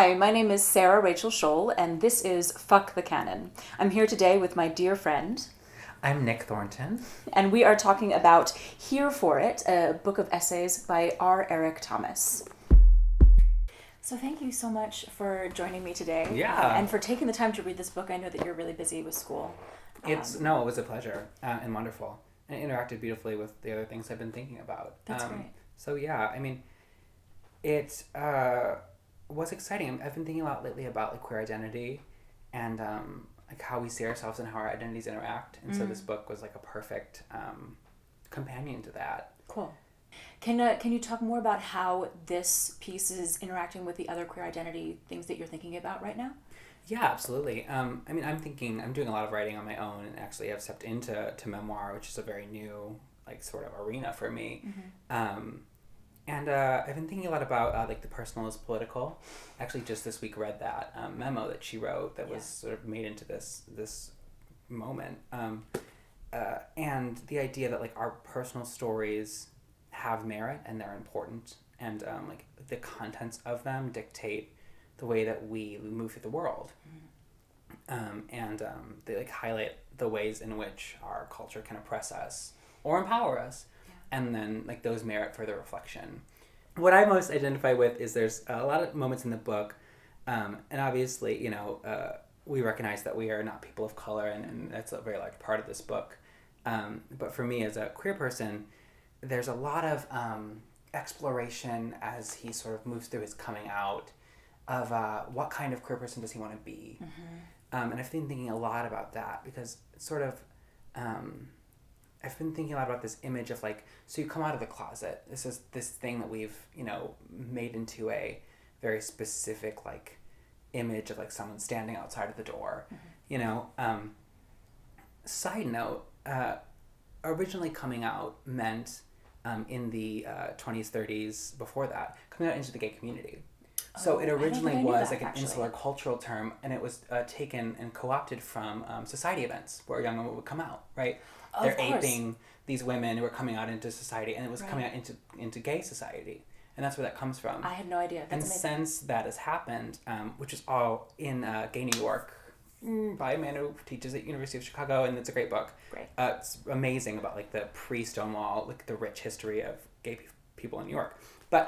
Hi, my name is Sarah Rachel Scholl, and this is Fuck the Canon. I'm here today with my dear friend. I'm Nick Thornton. And we are talking about Here for It, a book of essays by R. Eric Thomas. So thank you so much for joining me today. Yeah. And for taking the time to read this book. I know that you're really busy with school. It was a pleasure and wonderful. And it interacted beautifully with the other things I've been thinking about. That's great. So yeah, I mean, it was exciting. I've been thinking a lot lately about like queer identity and like how we see ourselves and how our identities interact. And so this book was like a perfect companion to that. Cool. Can you talk more about how this piece is interacting with the other queer identity things that you're thinking about right now? Yeah, absolutely. I mean, I'm doing a lot of writing on my own, and actually I've stepped into memoir, which is a very new, like, sort of arena for me. Mm-hmm. And I've been thinking a lot about, like, the personal is political. Actually, just this week read that memo that she wrote that was sort of made into this moment. And the idea that, like, our personal stories have merit and they're important, and, like, the contents of them dictate the way that we move through the world. And they like highlight the ways in which our culture can oppress us or empower us. Yeah. And then like those merit further reflection. What I most identify with is there's a lot of moments in the book, and obviously, you know, we recognize that we are not people of color, and that's a very large part of this book. But for me as a queer person, there's a lot of exploration as he sort of moves through his coming out of what kind of queer person does he want to be. Mm-hmm. And I've been thinking a lot about that because it's sort of, I've been thinking a lot about this image of like, so you come out of the closet. This is this thing that we've, you know, made into a very specific like image of like someone standing outside of the door, mm-hmm. you know. Side note, originally coming out meant in the 20s, 30s, before that, coming out into the gay community. So it originally was like an insular cultural term, and it was taken and co-opted from society events where young women would come out, right? They're aping these women who are coming out into society, and it was coming out into gay society. And that's where that comes from. I had no idea. That's amazing. Since that has happened, which is all in Gay New York by a man who teaches at University of Chicago, and it's a great book. Great. It's amazing about like the pre-Stonewall, like the rich history of gay people in New York. But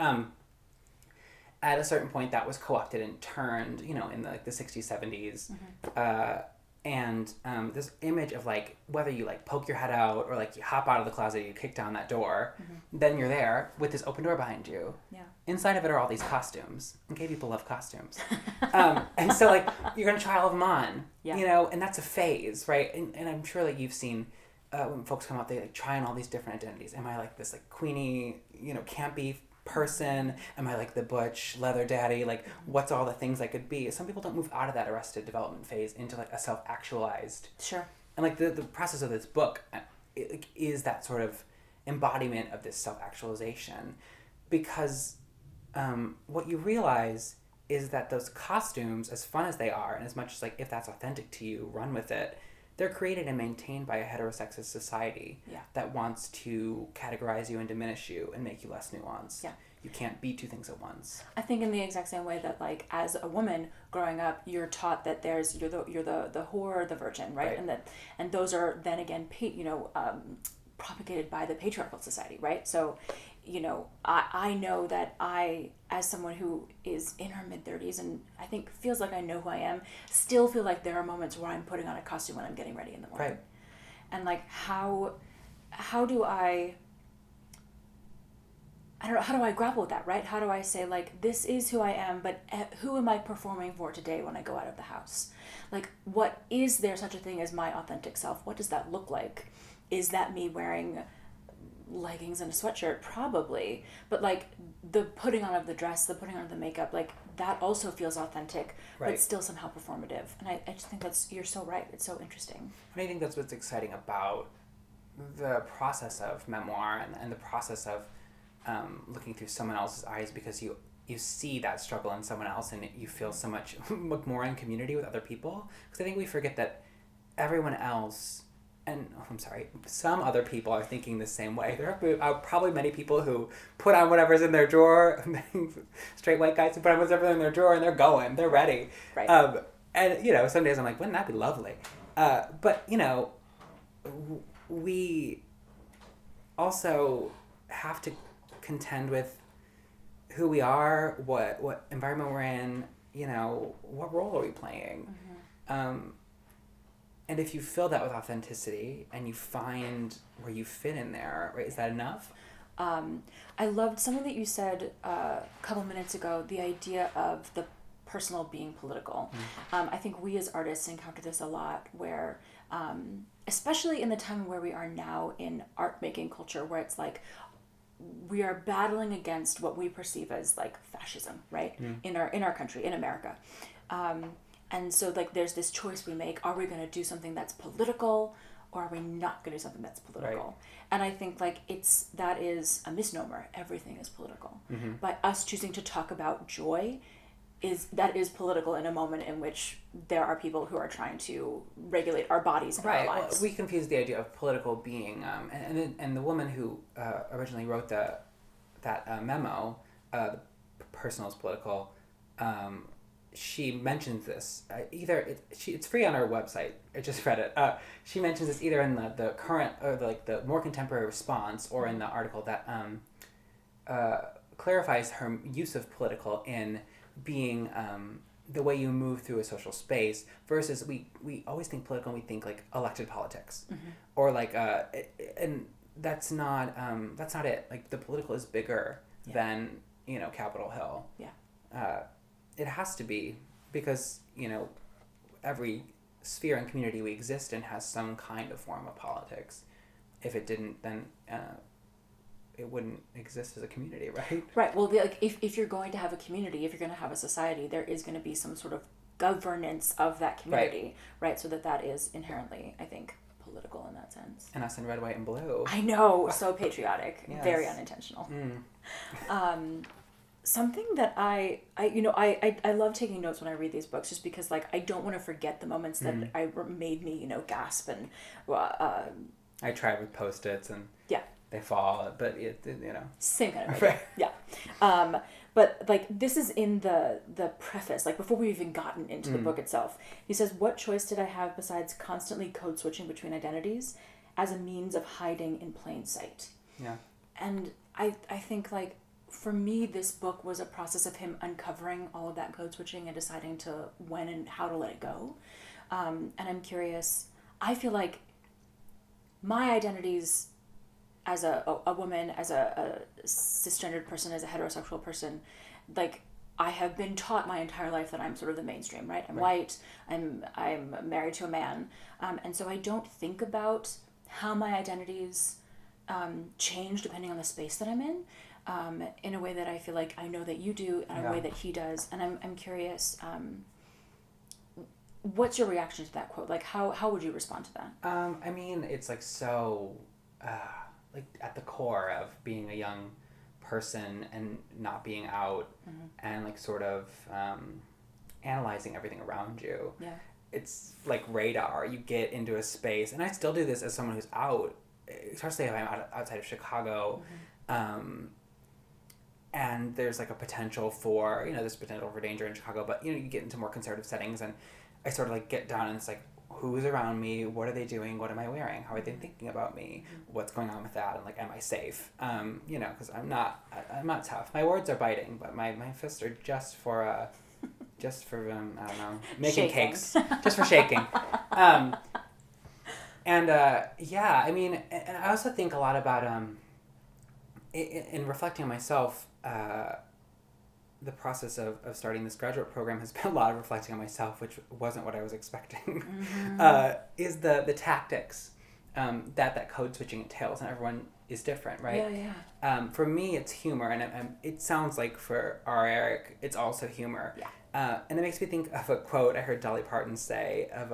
at a certain point, that was co-opted and turned, you know, in the 60s, 70s. Mm-hmm. And this image of, like, whether you, like, poke your head out or, like, you hop out of the closet, you kick down that door, mm-hmm. then you're there with this open door behind you. Yeah. Inside of it are all these costumes. And gay people love costumes. And so, like, you're going to try all of them on, you know, and that's a phase, right? And I'm sure, like, you've seen when folks come out, they, like, try on all these different identities. Am I, like, this, like, queenie, you know, campy person? Am I like the butch leather daddy? Like, what's all the things I could be? Some people don't move out of that arrested development phase into like a self-actualized. Sure. And like the process of this book is that sort of embodiment of this self-actualization, because what you realize is that those costumes, as fun as they are, and as much as like if that's authentic to you, run with it. They're created and maintained by a heterosexist society that wants to categorize you and diminish you and make you less nuanced. Yeah. You can't be two things at once. I think in the exact same way that, like, as a woman growing up, you're taught that you're the whore or the virgin, right? And those are then again, propagated by the patriarchal society, right? So, you know, I know that I, as someone who is in her mid-30s and I think feels like I know who I am, still feel like there are moments where I'm putting on a costume when I'm getting ready in the morning. Right. And like, how do I don't know, how do I grapple with that, right? How do I say, like, this is who I am, but who am I performing for today when I go out of the house? Like, what is there such a thing as my authentic self? What does that look like? Is that me wearing leggings and a sweatshirt? Probably. But like the putting on of the dress, the putting on of the makeup, like that also feels authentic, but still somehow performative. And I just think you're so right. It's so interesting. And I think that's what's exciting about the process of memoir and the process of looking through someone else's eyes, because you see that struggle in someone else and you feel so much more in community with other people. Because I think we forget that everyone else I'm sorry, some other people are thinking the same way. There are probably many people who put on whatever's in their drawer, straight white guys who put on whatever's in their drawer and they're ready. Right. And, some days I'm like, wouldn't that be lovely? But, we also have to contend with who we are, what environment we're in, what role are we playing? And if you fill that with authenticity and you find where you fit in there, right, is that enough? I loved something that you said a couple minutes ago, the idea of the personal being political. I think we as artists encounter this a lot where, especially in the time where we are now in art making culture, where it's like we are battling against what we perceive as like fascism, right? In our country, in America. And so like there's this choice we make, are we going to do something that's political or are we not going to do something that's political? Right. And I think like that is a misnomer. Everything is political. By us choosing to talk about joy that is political in a moment in which there are people who are trying to regulate our bodies and our lives. Well, we confuse the idea of political being, and the woman who originally wrote that memo, the personal is political, she mentions this. It's free on our website. I just read it. She mentions this either in the current or the more contemporary response or in the article that clarifies her use of political in being the way you move through a social space versus we always think political and we think like elected politics or like and that's not it. Like the political is bigger than Capitol Hill. It has to be because every sphere and community we exist in has some kind of form of politics. If it didn't, then it wouldn't exist as a community, right? Right. Well, if you're going to have a community, if you're going to have a society, there is going to be some sort of governance of that community, right? So that is inherently, I think, political in that sense. And us in red, white, and blue. I know, so patriotic, yes. Very unintentional. Something that I love taking notes when I read these books, just because like I don't want to forget the moments that made me gasp and. I tried with Post-its and. Yeah. They fall, but same kind of idea. Yeah. But like this is in the preface, like before we've even gotten into the book itself. He says, "What choice did I have besides constantly code switching between identities as a means of hiding in plain sight?" Yeah. And I think like for me this book was a process of him uncovering all of that code switching and deciding to when and how to let it go. And I'm curious, I feel like my identities as a woman, as a cisgendered person, as a heterosexual person, like I have been taught my entire life that I'm sort of the mainstream, right? I'm white, I'm married to a man, and so I don't think about how my identities change depending on the space that I'm in a way that I feel like I know that you do, and a way that he does, and I'm curious. What's your reaction to that quote? Like, how would you respond to that? I mean, it's like so. Like at the core of being a young person and not being out and like sort of analyzing everything around you. Yeah. It's like radar. You get into a space, and I still do this as someone who's out, especially if I'm outside of Chicago. And there's like a potential for, there's potential for danger in Chicago, but you get into more conservative settings, and I sort of like get down and it's like, who's around me? What are they doing? What am I wearing? How are they thinking about me? What's going on with that? And like, am I safe? Because I'm not tough. My words are biting, but my fists are just for I don't know, making cakes, just for shaking. I mean, and I also think a lot about in reflecting on myself. The process of starting this graduate program has been a lot of reflecting on myself, which wasn't what I was expecting, is the tactics that code switching entails, and everyone is different, right? Yeah. For me, it's humor, and it sounds like for our Eric, it's also humor. Yeah. And it makes me think of a quote I heard Dolly Parton say of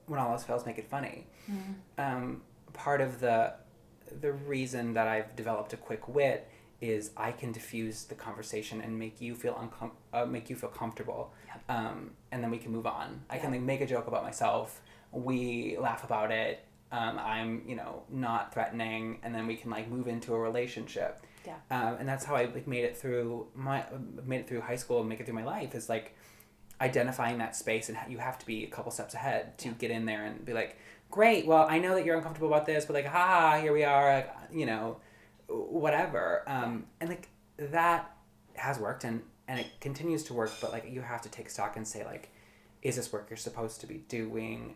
when all else fails, make it funny. Part of the reason that I've developed a quick wit is I can diffuse the conversation and make you feel comfortable, and then we can move on. I can make a joke about myself. We laugh about it, I'm, not threatening, and then we can like move into a relationship. Yeah. And that's how I like made it through high school and make it through my life, is like identifying that space, and you have to be a couple steps ahead to get in there and be like, great, well, I know that you're uncomfortable about this, but like, here we are, like, whatever. And like that has worked, and it continues to work, but like you have to take stock and say like, is this work you're supposed to be doing?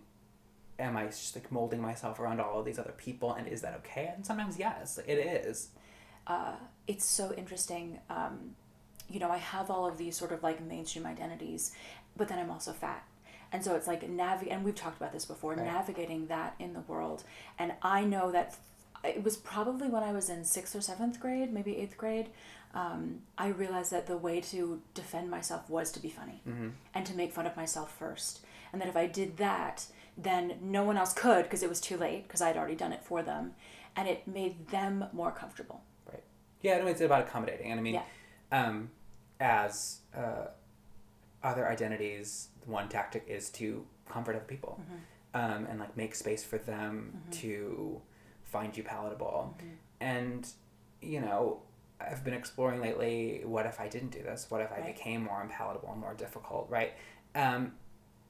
Am I just like molding myself around all of these other people, and is that okay? And sometimes yes, it is. It's so interesting. I have all of these sort of like mainstream identities, but then I'm also fat. And so it's like and we've talked about this before, right. Navigating that in the world. And I know that it was probably when I was in 6th or 7th grade, maybe 8th grade, I realized that the way to defend myself was to be funny, mm-hmm. and to make fun of myself first. And that if I did that, then no one else could, because it was too late, because I'd already done it for them. And it made them more comfortable. Right. Yeah, it's about accommodating. And I mean, as other identities, one tactic is to comfort other people, mm-hmm. And like make space for them, mm-hmm. to find you palatable. Mm-hmm. And, I've been exploring lately, what if I didn't do this? What if I became more unpalatable and more difficult, right? And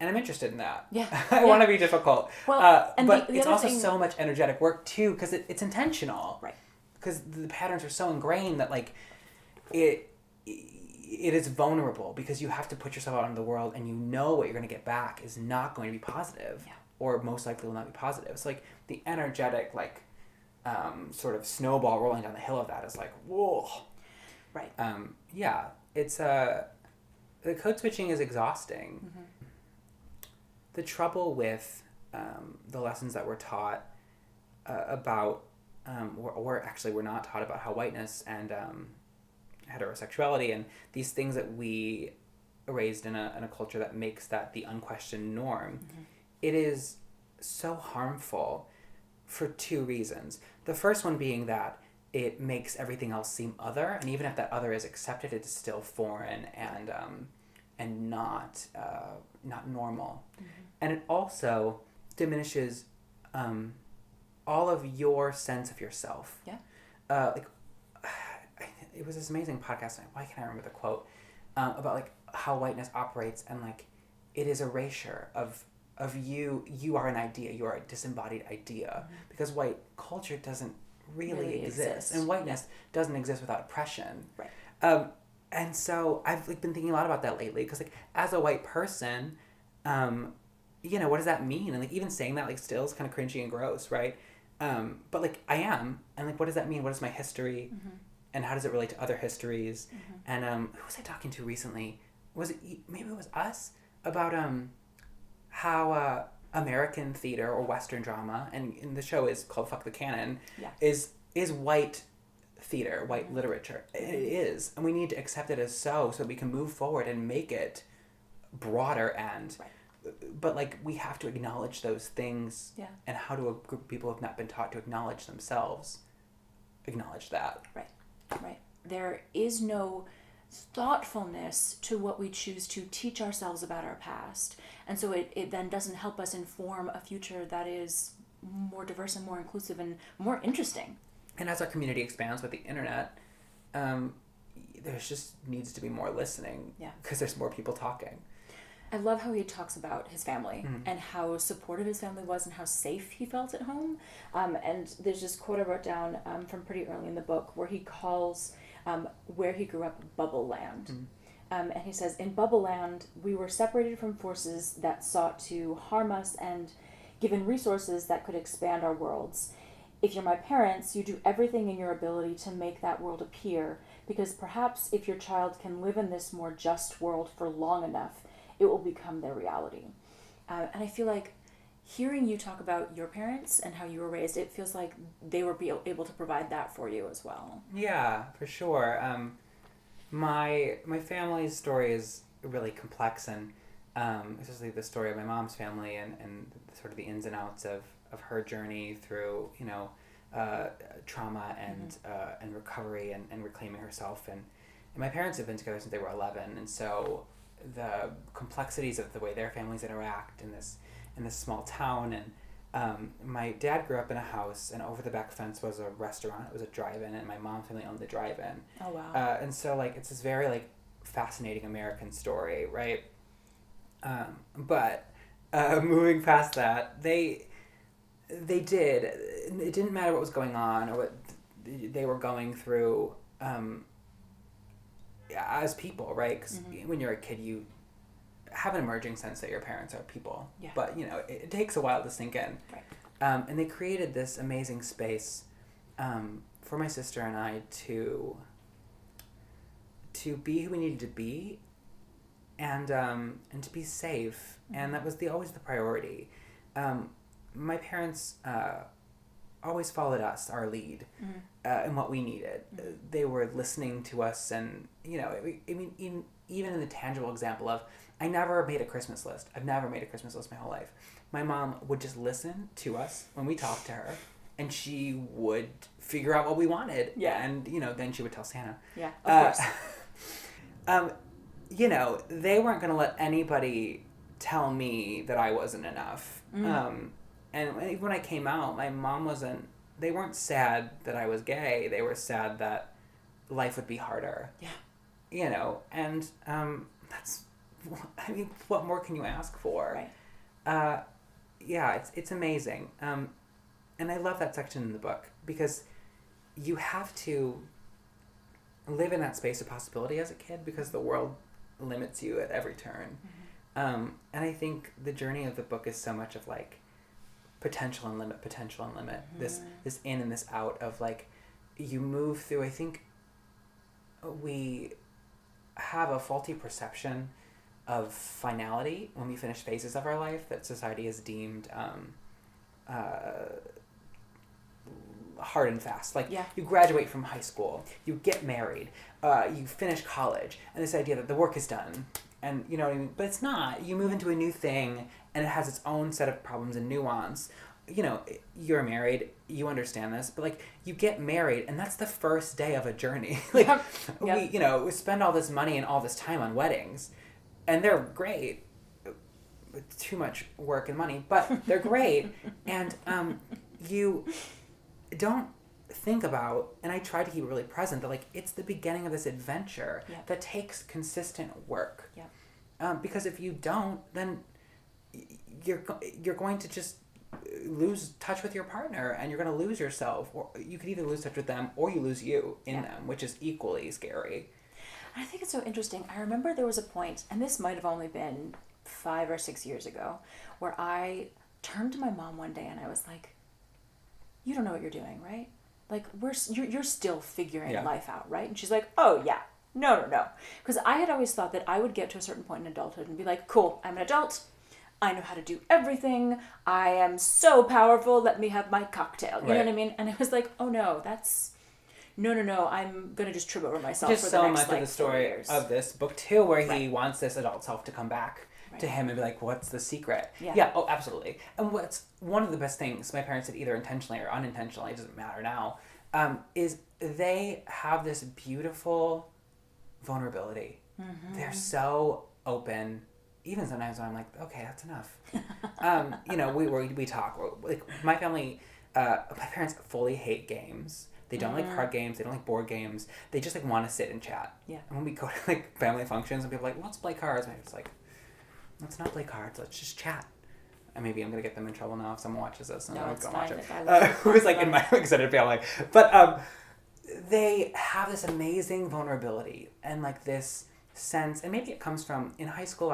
I'm interested in that. Yeah. I want to be difficult. Well, but it's also so much energetic work too, because it's intentional. Right. Because the patterns are so ingrained that like it is vulnerable, because you have to put yourself out into the world, and what you're going to get back is not going to be positive, or most likely will not be positive. It's like the energetic like sort of snowball rolling down the hill of that is like, whoa. Right. It's the code switching is exhausting. Mm-hmm. The trouble with the lessons that we're taught about, or actually we're not taught about, how whiteness and heterosexuality and these things that we raised in a culture that makes that the unquestioned norm, mm-hmm. it is so harmful for two reasons. The first one being that it makes everything else seem other, and even if that other is accepted, it's still foreign and not normal. Mm-hmm. And it also diminishes all of your sense of yourself. Yeah. It was this amazing podcast. Why can't I remember the quote about like how whiteness operates, and like it is erasure of you. You are an idea. You are a disembodied idea, mm-hmm. because white culture doesn't really exist, and whiteness doesn't exist without oppression. Right. And so I've like been thinking a lot about that lately, because like as a white person, what does that mean? And like even saying that like still is kind of cringy and gross, right? But like I am, and like what does that mean? What is my history? Mm-hmm. And how does it relate to other histories? Mm-hmm. And who was I talking to recently? Maybe it was us, about how American theater or Western drama, and the show is called Fuck the Canon, is white theater, white mm-hmm. literature. It is, and we need to accept it as so that we can move forward and make it broader and. Right. But like we have to acknowledge those things, and how do a group of people who have not been taught to acknowledge themselves acknowledge that? Right. There is no thoughtfulness to what we choose to teach ourselves about our past. And so it then doesn't help us inform a future that is more diverse and more inclusive and more interesting. And as our community expands with the internet, there's just needs to be more listening, because there's more people talking. I love how he talks about his family, mm-hmm. and how supportive his family was and how safe he felt at home. And there's this quote I wrote down from pretty early in the book where he calls where he grew up Bubble Land. Mm-hmm. And he says, "In Bubble Land, we were separated from forces that sought to harm us and given resources that could expand our worlds. If you're my parents, you do everything in your ability to make that world appear, because perhaps if your child can live in this more just world for long enough, it will become their reality." And I feel like hearing you talk about your parents and how you were raised, it feels like they were able to provide that for you as well. Yeah, for sure. My family's story is really complex, and especially the story of my mom's family and sort of the ins and outs of her journey through, trauma and recovery and reclaiming herself. And my parents have been together since they were 11, and so the complexities of the way their families interact in this small town, my dad grew up in a house, and over the back fence was a restaurant. It was a drive-in, and my mom's family owned the drive-in. Oh, wow. And so, like, it's this very, like, fascinating American story, right? But moving past that, they did. It didn't matter what was going on or what they were going through as people, right? Because when you're a kid, you have an emerging sense that your parents are people. Yeah. But, you know, it takes a while to sink in. Right. And they created this amazing space for my sister and I to be who we needed to be, and to be safe. And that was always the priority. My parents always followed us, our lead, in what we needed. They were listening to us, and, you know, I mean, even in the tangible example of, I never made a Christmas list. I've never made a Christmas list my whole life. My mom would just listen to us when we talked to her, and she would figure out what we wanted. Yeah. And, you know, then she would tell Santa. Yeah, of course. You know, they weren't going to let anybody tell me that I wasn't enough. And even when I came out, my mom they weren't sad that I was gay. They were sad that life would be harder. Yeah. You know, and that's, I mean, what more can you ask for? Right. Yeah, it's amazing. And I love that section in the book, because you have to live in that space of possibility as a kid, because the world limits you at every turn. And I think the journey of the book is so much of, like, potential and limit, this in and this out of, like, you move through. I think we have a faulty perception of finality when we finish phases of our life that society has deemed hard and fast. Like, you graduate from high school, you get married, you finish college, and this idea that the work is done. And, you know what I mean? But it's not. You move into a new thing, and it has its own set of problems and nuance. You know, you're married, you understand this, but, like, you get married, and that's the first day of a journey. Like, we, you know, we spend all this money and all this time on weddings, and they're great. It's too much work and money, but they're great. And you don't think about, and I try to keep it really present, that, like, it's the beginning of this adventure that takes consistent work. Because if you don't, then you're going to just lose touch with your partner, and you're going to lose yourself, or you could either lose touch with them or you lose you in them, which is equally scary. I think it's so interesting. I remember there was a point, and this might have only been 5 or 6 years ago, where I turned to my mom one day and I was like, you don't know what you're doing, right? Like, you're still figuring life out, right? And she's like, oh, yeah. No. Because I had always thought that I would get to a certain point in adulthood and be like, cool, I'm an adult. I know how to do everything. I am so powerful. Let me have my cocktail. You know what I mean? And it was like, oh, no, that's... No. I'm going to just trip over myself just for the next, so much of the story of this book, too, where he wants this adult self to come back to him and be like, what's the secret? Yeah, oh, absolutely. And what's one of the best things my parents did, either intentionally or unintentionally, it doesn't matter now, is they have this beautiful vulnerability. They're so open, even sometimes when I'm like, okay, that's enough. You know, we talk, like, my family, my parents fully hate games. They don't like card games. They don't like board games. They just, like, want to sit and chat. Yeah. And when we go to, like, family functions and people are like, let's play cards, and I'm just like, let's not play cards. Let's just chat. And maybe I'm gonna get them in trouble now if someone watches this. And no, it's go fine. watch it. Who's like in my extended family, but they have this amazing vulnerability and, like, this sense, and maybe it comes from in high school.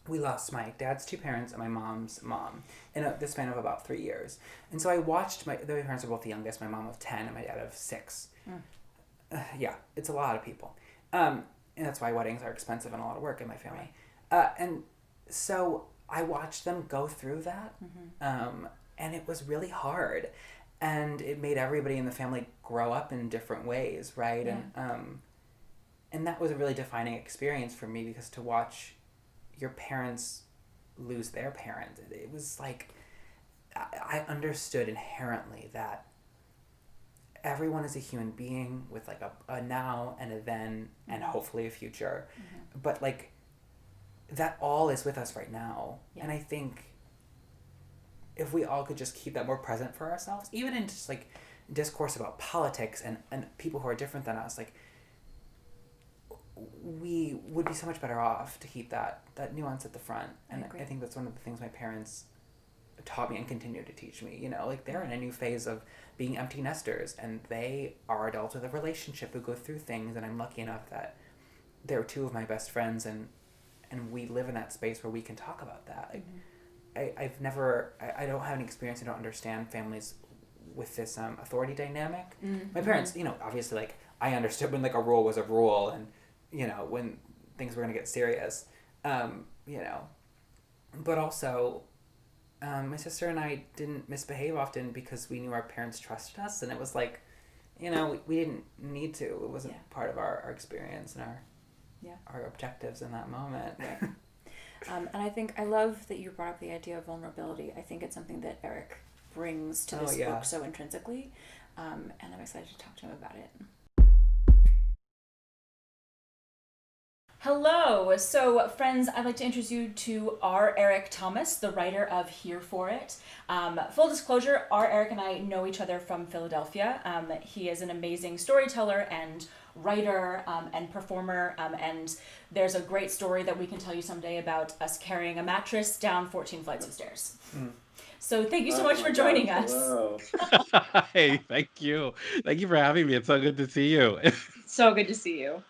We lost my dad's 2 parents and my mom's mom in the span of about 3 years, and so I watched my parents are both the youngest. My mom of 10 and my dad of 6. Yeah, it's a lot of people, and that's why weddings are expensive and a lot of work in my family. And so I watched them go through that, and it was really hard, and it made everybody in the family grow up in different ways, right? Yeah. And that was a really defining experience for me, because to watch your parents lose their parent, it was like, I understood inherently that everyone is a human being with, like, a now and a then and hopefully a future, but, like, that all is with us right now. And I think if we all could just keep that more present for ourselves, even in just like discourse about politics and people who are different than us, like we would be so much better off to keep that nuance at the front. And I think that's one of the things my parents taught me and continue to teach me. You know, like they're in a new phase of being empty nesters, and they are adults with a relationship who go through things, and I'm lucky enough that they're two of my best friends, and we live in that space where we can talk about that. Like, I don't have any experience, I don't understand families with this authority dynamic. My parents, you know, obviously, like, I understood when like a rule was a rule, and you know, when things were going to get serious, you know, but also, my sister and I didn't misbehave often because we knew our parents trusted us, and it was like, you know, we didn't need to. It wasn't part of our experience and our objectives in that moment. Right. And I think I love that you brought up the idea of vulnerability. I think it's something that Eric brings to this book so intrinsically, and I'm excited to talk to him about it. Hello! So, friends, I'd like to introduce you to R. Eric Thomas, the writer of Here For It. Full disclosure, R. Eric and I know each other from Philadelphia. He is an amazing storyteller and writer and performer, and there's a great story that we can tell you someday about us carrying a mattress down 14 flights of stairs. So thank you so much for joining us. Hey, thank you. Thank you for having me. It's so good to see you. So good to see you.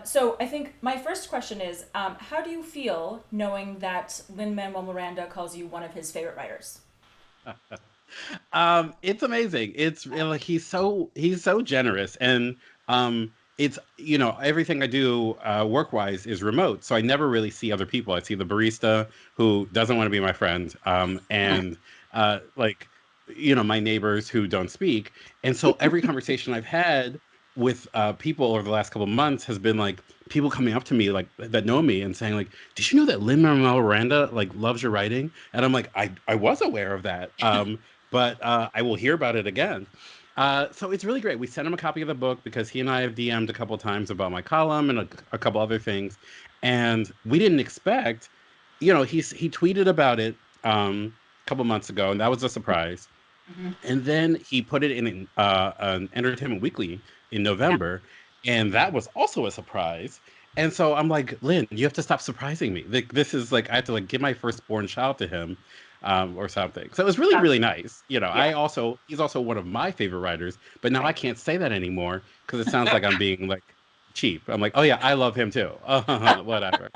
So I think my first question is, how do you feel knowing that Lin-Manuel Miranda calls you one of his favorite writers? It's amazing. It's like he's so generous, and it's, you know, everything I do work-wise is remote, so I never really see other people. I see the barista who doesn't want to be my friend, and like, you know, my neighbors who don't speak, and so every conversation I've had with people over the last couple of months has been like people coming up to me like that know me and saying like, did you know that Lin-Manuel Miranda like loves your writing? And I'm like, I was aware of that, but I will hear about it again. So it's really great. We sent him a copy of the book because he and I have DM'd a couple of times about my column and a couple other things, and we didn't expect, you know, he tweeted about it a couple months ago, and that was a surprise. And then he put it in an Entertainment Weekly in November, and that was also a surprise. And so I'm like, Lynn, you have to stop surprising me. Like, this is like, I have to like give my firstborn child to him, or something. So it was really, really nice. You know, he's also one of my favorite writers, but now I can't say that anymore because it sounds like I'm being like cheap. I'm like, oh yeah, I love him too. Whatever.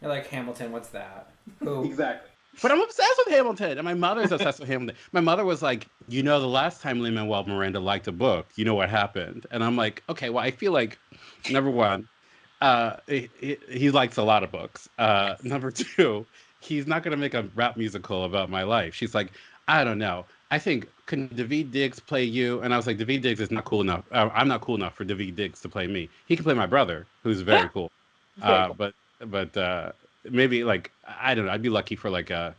You're like, Hamilton, what's that? Who? Exactly. But I'm obsessed with Hamilton, and my mother's obsessed with Hamilton. My mother was like, you know, the last time Lin-Manuel Miranda liked a book, you know what happened? And I'm like, okay, well, I feel like, number one, he likes a lot of books. Number two, he's not going to make a rap musical about my life. She's like, I don't know. I think, can Daveed Diggs play you? And I was like, Daveed Diggs is not cool enough. I'm not cool enough for Daveed Diggs to play me. He can play my brother, who's very cool. But maybe like, I don't know, I'd be lucky for like I'm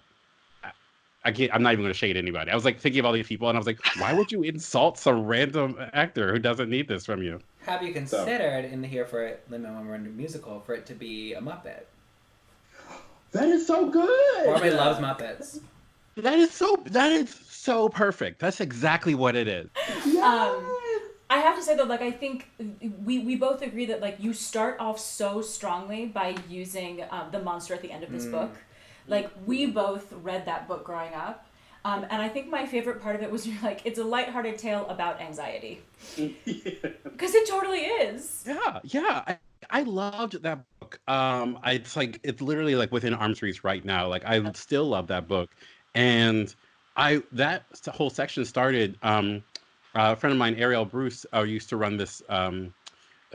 not even going to shade anybody. I was like thinking of all these people, and I was like, why would you insult some random actor who doesn't need this from you? Have you considered in the Here For It Lin-Manuel Miranda musical for it to be a Muppet? That is so good. Everybody loves Muppets. That is so perfect. That's exactly what it is. Yes. I have to say though, like, I think we both agree that like you start off so strongly by using the monster at the end of this book. Like, we both read that book growing up, and I think my favorite part of it was you're like, it's a lighthearted tale about anxiety, because it totally is. Yeah. I loved that book. It's literally like within arm's reach right now. Like, I still love that book, and that whole section started. A friend of mine, Ariel Bruce, used to run this a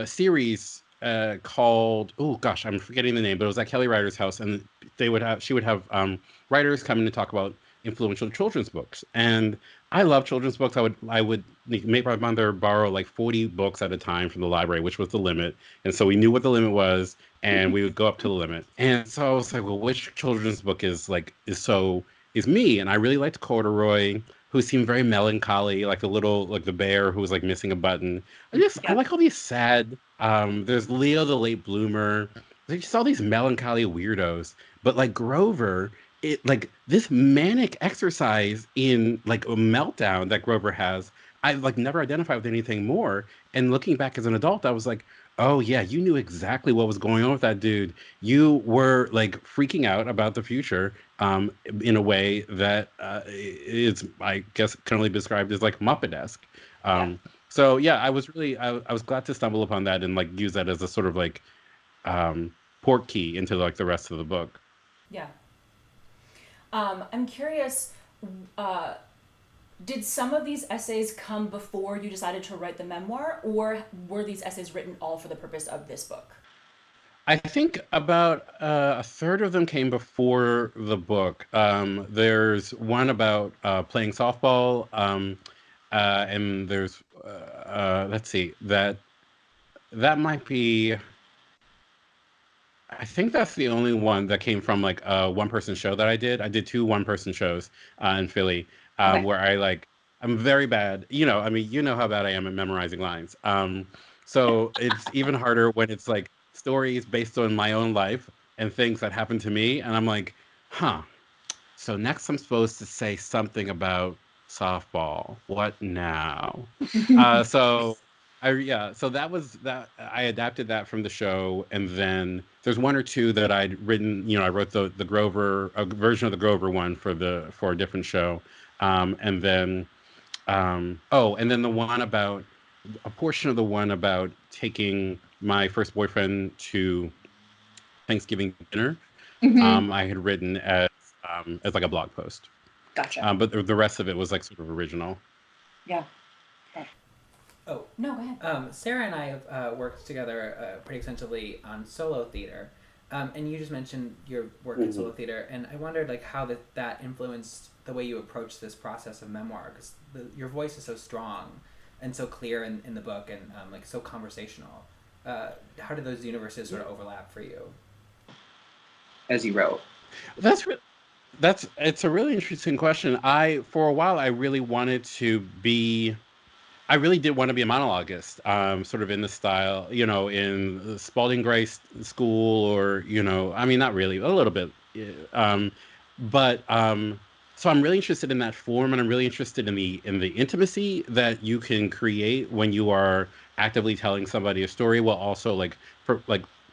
series called, oh gosh, I'm forgetting the name, but it was at Kelly Writer's house, and she would have writers come in to talk about influential children's books. And I love children's books. I would make my mother borrow like 40 books at a time from the library, which was the limit. And so we knew what the limit was, and we would go up to the limit. And so I was like, well, which children's book is me? And I really liked Corduroy, who seemed very melancholy, like the bear who was like missing a button. I like all these sad. There's Leo the Late Bloomer. There's just all these melancholy weirdos. But like Grover it like this manic exercise in like a meltdown that Grover has. I like never identified with anything more. And looking back as an adult, I was like, oh yeah, you knew exactly what was going on with that dude. You were like freaking out about the future, in a way that is, I guess, can only be described as like Muppet-esque. Yeah. So yeah, I was glad to stumble upon that and like use that as a sort of like um, port key into like the rest of the book. Yeah. I'm curious, uh, did some of these essays come before you decided to write the memoir, or were these essays written all for the purpose of this book? I think about a third of them came before the book. There's one about playing softball, and there's let's see, that might be. I think that's the only one that came from like a one person show that I did. I did two one person shows in Philly, Okay. where I like I'm very bad. You know, I mean, you know how bad I am at memorizing lines. So it's even harder when it's like stories based on my own life and things that happened to me, and I'm like, huh. So next I'm supposed to say something about softball. What now? So so that was that. I adapted that from the show, and then there's one or two that I'd written. You know, I wrote the Grover a version of the Grover one for a different show, and then and then the one about a portion of the one about taking my first boyfriend to Thanksgiving dinner. Hmm. I had written as like a blog post. Gotcha. But the rest of it was like sort of original. Yeah. Yeah. Oh, No, go ahead. Sarah and I have worked together pretty extensively on solo theater, and you just mentioned your work in solo theater, and I wondered like how that influenced the way you approach this process of memoir, because your voice is so strong and so clear in the book, and like so conversational. How did those universes sort of overlap for you? As you wrote. That's re- it's a really interesting question. For a while I really wanted to be. I really did want to be a monologuist, sort of in the style, you know, in the Spalding Gray school, or you know, I mean, not really, a little bit, um, but so I'm really interested in that form, and I'm really interested in the intimacy that you can create when you are actively telling somebody a story while also like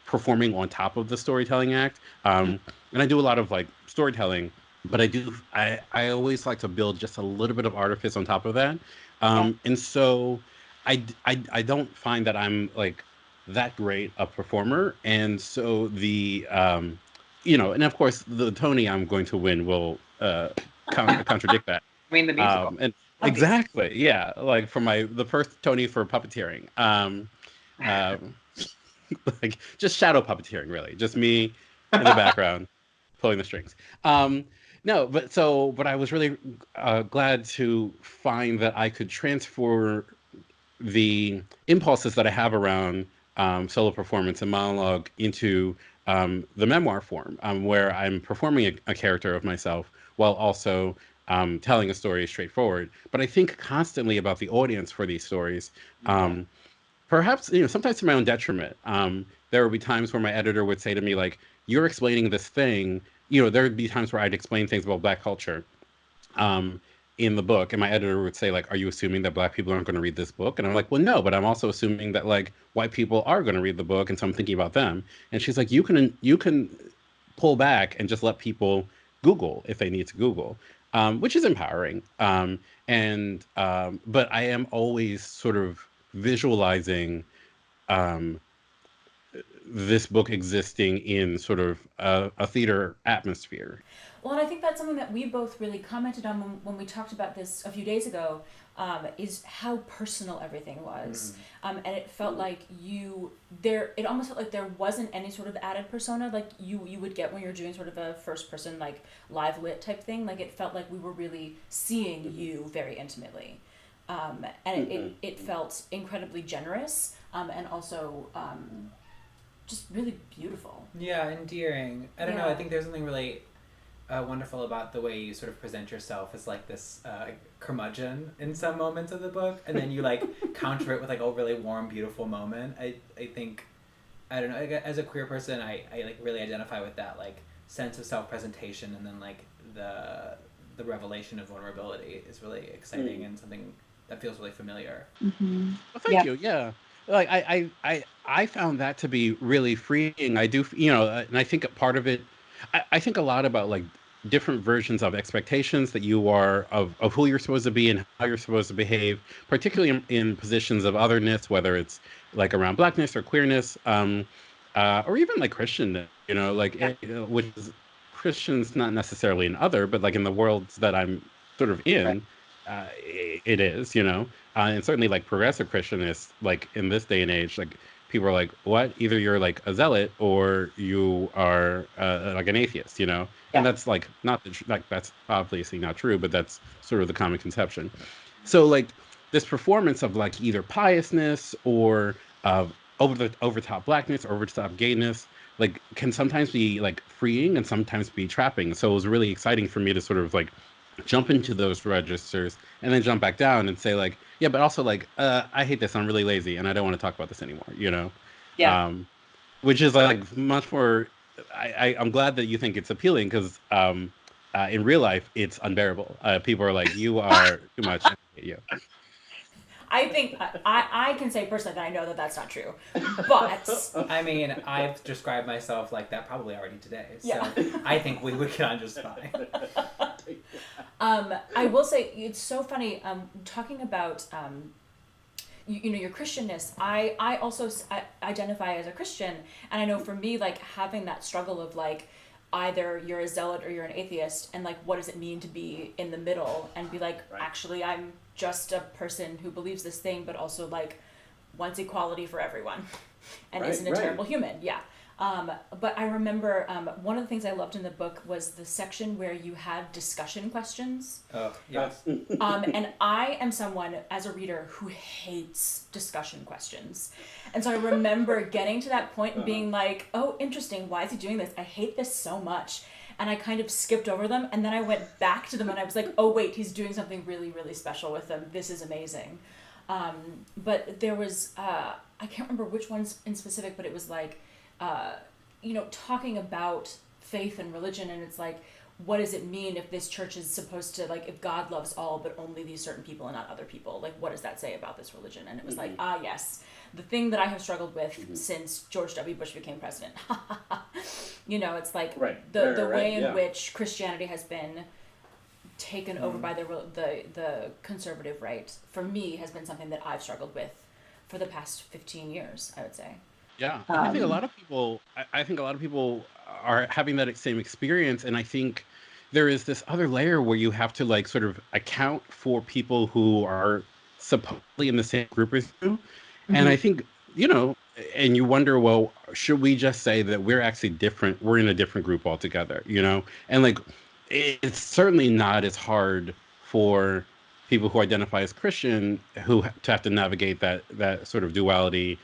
performing on top of the storytelling act. And I do a lot of like storytelling, but I always like to build just a little bit of artifice on top of that. Yeah. And so I don't find that I'm like that great a performer. And so you know, and of course the Tony I'm going to win will contradict that. I mean, the musical, And obviously. exactly, yeah, like for the first Tony for puppeteering. Um, like just shadow puppeteering, really, just me in the background pulling the strings. Um, no, but I was really glad to find that I could transfer the impulses that I have around solo performance and monologue into the memoir form, where I'm performing a character of myself while also telling a story straightforward. But I think constantly about the audience for these stories. Yeah. Um, Perhaps, you know, sometimes to my own detriment. There would be times where my editor would say to me, like, "You're explaining this thing." You know, there would be times where I'd explain things about Black culture um, in the book, and my editor would say, like, "Are you assuming that Black people aren't going to read this book?" And I'm like, "Well, no, but I'm also assuming that like white people are going to read the book, and so I'm thinking about them." And she's like, you can pull back and just let people Google if they need to Google." Which is empowering. But I am always sort of visualizing um, this book existing in sort of a theater atmosphere. Well, and I think that's something that we both really commented on when we talked about this a few days ago, is how personal everything was. And it felt like it almost felt like there wasn't any sort of added persona like you would get when you're doing sort of a first person, like live lit type thing. Like it felt like we were really seeing you very intimately. And it felt incredibly generous, and also just really beautiful. Yeah, endearing. I don't know. I Yeah. think there's something really wonderful about the way you sort of present yourself as like this curmudgeon in some moments of the book, and then you like counter it with like a really warm, beautiful moment. I think, I don't know. As a queer person, I like really identify with that. Like sense of self-presentation and then like the revelation of vulnerability is really exciting and something that feels really familiar. Mm-hmm. Well, thank you. Yeah. Like I found that to be really freeing. I do, and I think a part of it, I think a lot about like different versions of expectations that you are of who you're supposed to be and how you're supposed to behave, particularly in positions of otherness, whether it's like around blackness or queerness, or even like Christian, like which is Christian's not necessarily an other, but like in the worlds that I'm sort of Right. in, it is, and certainly like progressive Christian is like in this day and age, like people are like, what? Either you're like a zealot or you are like an atheist, and Yeah. that's like not like that's obviously not true, but that's sort of the common conception. So like this performance of like either piousness or over top blackness or over the top gayness like can sometimes be like freeing and sometimes be trapping. So it was really exciting for me to sort of like jump into those registers and then jump back down and say like, yeah, but also like, I hate this, I'm really lazy and I don't want to talk about this anymore. Yeah. Which is like much more, I'm glad that you think it's appealing because in real life it's unbearable. People are like, you are too much. I hate you. I think I can say personally that I know that that's not true, but I mean, I've described myself like that probably already today, so Yeah. I think we get on just fine. I will say it's so funny talking about your Christianness. I also identify as a Christian, and I know for me like having that struggle of like either you're a zealot or you're an atheist, and like what does it mean to be in the middle and be like actually I'm just a person who believes this thing but also like wants equality for everyone and isn't a terrible human. But I remember one of the things I loved in the book was the section where you had discussion questions. Oh, yes. And I am someone, as a reader, who hates discussion questions. And so I remember getting to that point and being like, oh, interesting, why is he doing this? I hate this so much. And I kind of skipped over them, and then I went back to them, and I was like, oh, wait, he's doing something really, really special with them. This is amazing. But there was, I can't remember which ones in specific, but it was like, talking about faith and religion, and it's like, what does it mean if this church is supposed to, like, if God loves all but only these certain people and not other people, like, what does that say about this religion? And it was like, yes, the thing that I have struggled with since George W. Bush became president. It's like the way in which Christianity has been taken over by the conservative right, for me, has been something that I've struggled with for the past 15 years, I would say. Yeah, and I think a lot of people. I think a lot of people are having that same experience, and I think there is this other layer where you have to like sort of account for people who are supposedly in the same group as you, and I think and you wonder, well, should we just say that we're actually different? We're in a different group altogether, and like it's certainly not as hard for people who identify as Christian to have to navigate that sort of duality.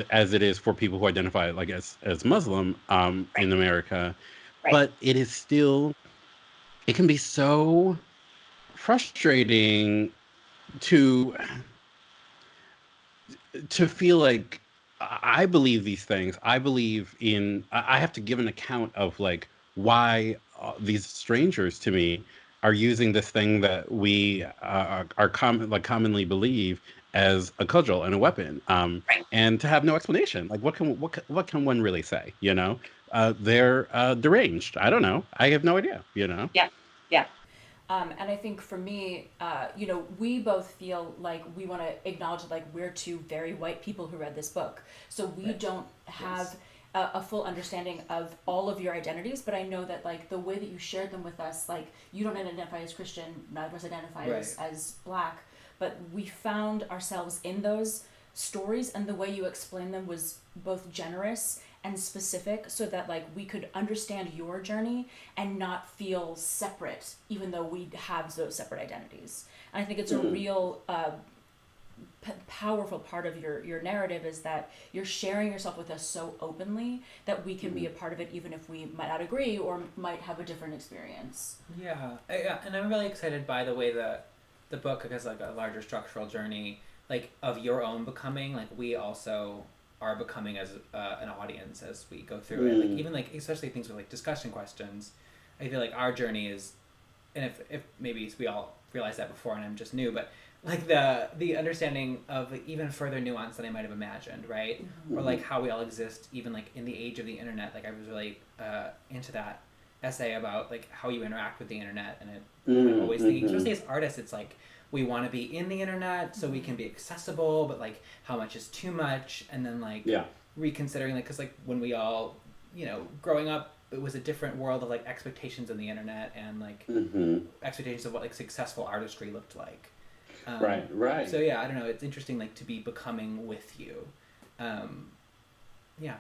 As it is for people who identify like as Muslim in America, but it is still, it can be so frustrating to feel like I believe these things. I believe I have to give an account of like why these strangers to me are using this thing that we commonly believe as a cudgel and a weapon, and to have no explanation. Like, what can one really say? They're deranged. I don't know. I have no idea. Yeah. And I think for me, we both feel like we want to acknowledge like we're two very white people who read this book, so we don't have a full understanding of all of your identities. But I know that like the way that you shared them with us, like you don't identify as Christian, neither of us identify as Black. But we found ourselves in those stories, and the way you explained them was both generous and specific, so that like we could understand your journey and not feel separate, even though we have those separate identities. And I think it's a real powerful part of your narrative is that you're sharing yourself with us so openly that we can be a part of it, even if we might not agree or might have a different experience. Yeah, and I'm really excited by the way that the book has like a larger structural journey, like of your own becoming. Like we also are becoming as an audience as we go through it. Like even like especially things with like discussion questions, I feel like our journey is, and if maybe we all realize that before and I'm just new, but like the understanding of even further nuance than I might have imagined, right? Or like how we all exist even like in the age of the internet. Like I was really into that essay about like how you interact with the internet, and I'm always thinking, especially as artists, it's like we want to be in the internet so we can be accessible, but like how much is too much, and then like reconsidering, like because like when we all, you know, growing up, it was a different world of like expectations on the internet and like expectations of what like successful artistry looked like. Right. So yeah, I don't know, it's interesting like to be becoming with you. Yeah.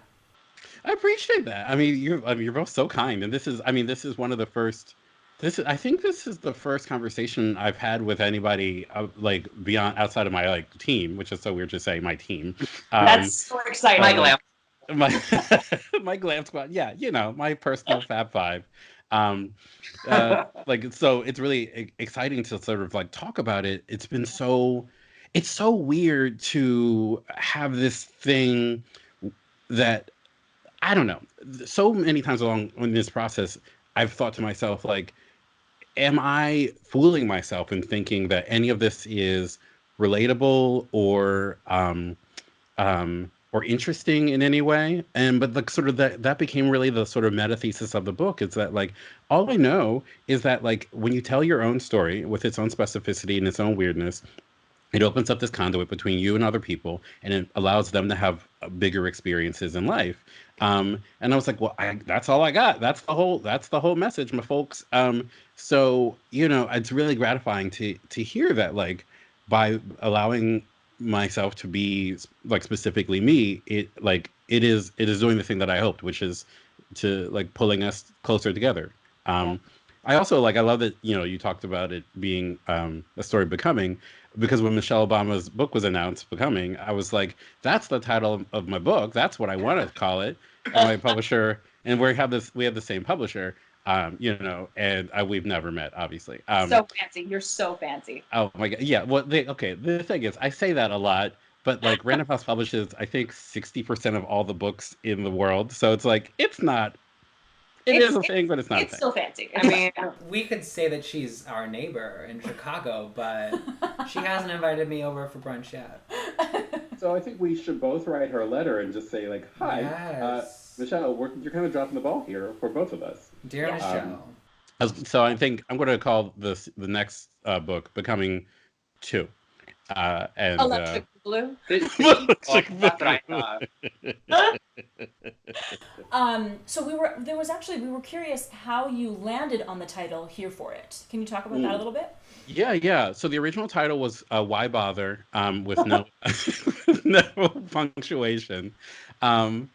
I appreciate that. I mean, you're both so kind, and this is one of the first. I think this is the first conversation I've had with anybody like beyond outside of my like team, which is so weird to say my team. That's so exciting. My glam. My glam squad. Yeah, you know, my personal Fab Five. Like so, it's really exciting to sort of like talk about it. It's so weird to have this thing that. I don't know. So many times along in this process, I've thought to myself, like, am I fooling myself in thinking that any of this is relatable or interesting in any way? But the sort of that became really the sort of meta thesis of the book, is that like all I know is that like when you tell your own story with its own specificity and its own weirdness, it opens up this conduit between you and other people, and it allows them to have bigger experiences in life. And I was like, well, that's all I got. That's the whole message, my folks. So you know, it's really gratifying to hear that, like, by allowing myself to be like specifically me, it is doing the thing that I hoped, which is to like pulling us closer together. I also I love that, you know, you talked about it being a story of becoming, because when Michelle Obama's book was announced, Becoming, I was like, that's the title of my book. That's what I want to call it. And my publisher, and we have the same publisher, you know, and we've never met, obviously. So fancy. You're so fancy. Oh my God. Yeah. Well, the thing is, I say that a lot, but like Random House publishes, I think 60% of all the books in the world. So it's like, it's not. It is a thing, but it's not a thing. It's still fancy. I mean, we could say that she's our neighbor in Chicago, but she hasn't invited me over for brunch yet. So I think we should both write her a letter and just say like, hi, Yes. Michelle, you're kind of dropping the ball here for both of us. Dear Michelle. So I think I'm going to call the next book Becoming 2. And Electric Blue. Electric That's what I thought. So we were curious how you landed on the title Here for It. Can you talk about that a little bit? Yeah. So the original title was Why Bother, with no no punctuation. And